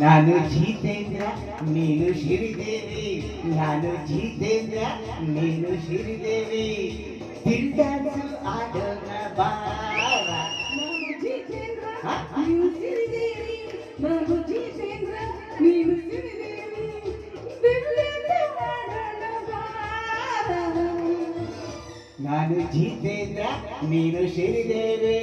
ನಾನು ಜಿತೇಂದ್ರ ನೀನು ಶ್ರೀದೇವಿ, ನಾನು ಜಿತೇಂದ್ರ ನೀನು ಶ್ರೀದೇವಿ, ತಿಂಡಾಡು ಆಡೋಣ ಬಾರ. ನಾನು ಜಿತೇಂದ್ರ ನೀನು ಶ್ರೀದೇವಿ, ನಾನು ಜಿತೇಂದ್ರ ನೀನು ಶ್ರೀದೇವಿ, ತಿಂಡಾಡು ಆಡೋಣ ಬಾರ. ನಾನು ಜಿತೇಂದ್ರ ನೀನು ಶ್ರೀದೇವಿ.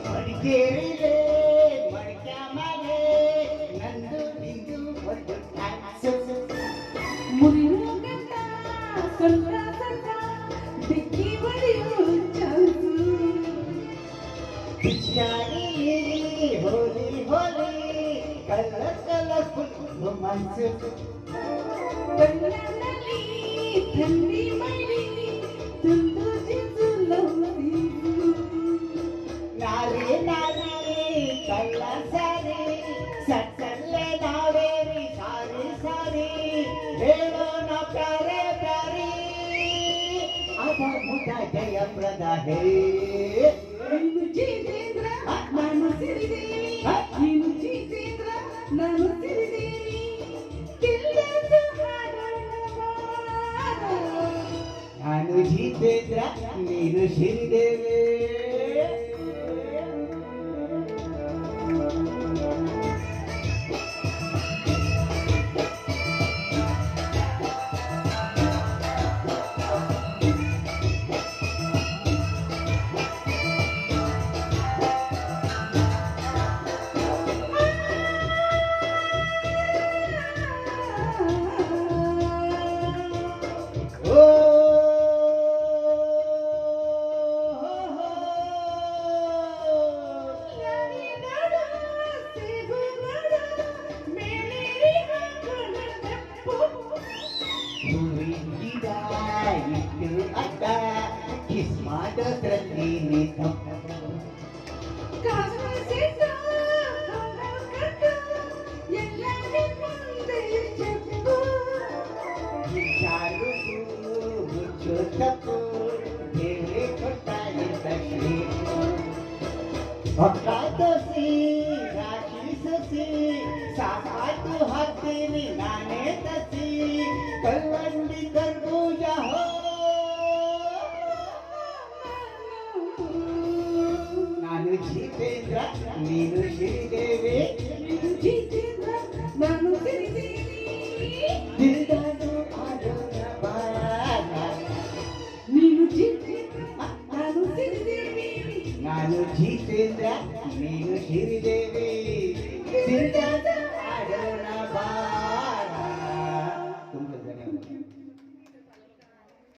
ಮಡಿಕೇರಿಲೇ ಮಡಿಕ್ಯಾಮಲೆ ನಂದು ನಿಂದು ಒಂದು ಡ್ಯಾನ್ಸ್. ಮುರಿಯೋಗಂತ ಸ್ವಲ್ಪ ಸ್ವಲ್ಪ ಡಿಕ್ಕಿ ಹೊಡೆಯೋ ಚಾನ್ಸು. ಬಿಚ್ಚಾಡಿ ಹೋಲಿ ಹೋಲಿ ಕಲ್ಲ ಕಲರ್ಫುಲ್ ರೊಮ್ಯಾನ್ಸ್. ಕಣ್ಣಲ್ಲಿ ಥಂಡಿ ಮೈಲಿ ತುಂಡು ಜಿಂಜು ಲವ್ ಸೀಸು. ನಾರೇ ನಾರೇ ಕಳ್ಳ ಸಾರಿ ಸಟ್ಟಲ್ಲೇ ನಾವೇರಿ ಸಾರಿ ಸಾರಿ ಹೇಳೋಣ ಪ್ಯಾರೆ ಪ್ಯಾರಿ ಅದ ಮುದ ಜಯಪ್ರದ ಹೇ. ನೀನು ಜಿತೇಂದ್ರ ನಾನು ಶ್ರೀದೇವಿ, ನೀನು ಜಿತೇಂದ್ರ ನಾನು ಶ್ರೀದೇವಿ, ತಿಂಡಾಡು ಆಡೋಣ ಬಾರ. ನಾನು ಜಿತೇಂದ್ರ ನೀನು ಶ್ರೀದೇವಿ. ಅಡ್ಡ ಕಿಸ್ ಮಾಡೋದ್ರಲ್ಲಿ ನೀ ತಪ್ಪು. ಮುಚ್ಚು ತಪ್ಪು ದೇವರೇ ಕೊಟ್ಟ ಭಕ್ತ ದೋಸಿ ರಾಶಿ ಸಸಿ ಸಾಕಾಯ್ತು ಹಾಕ್ತೀನಿ ನಾನೇ ತಸಿ ಕಲ್ವಂಡಿ ಕರ್ಬೂಜ ಹೋ. ನಾನು ಜಿತೇಂದ್ರ ನೀನು ಶ್ರೀ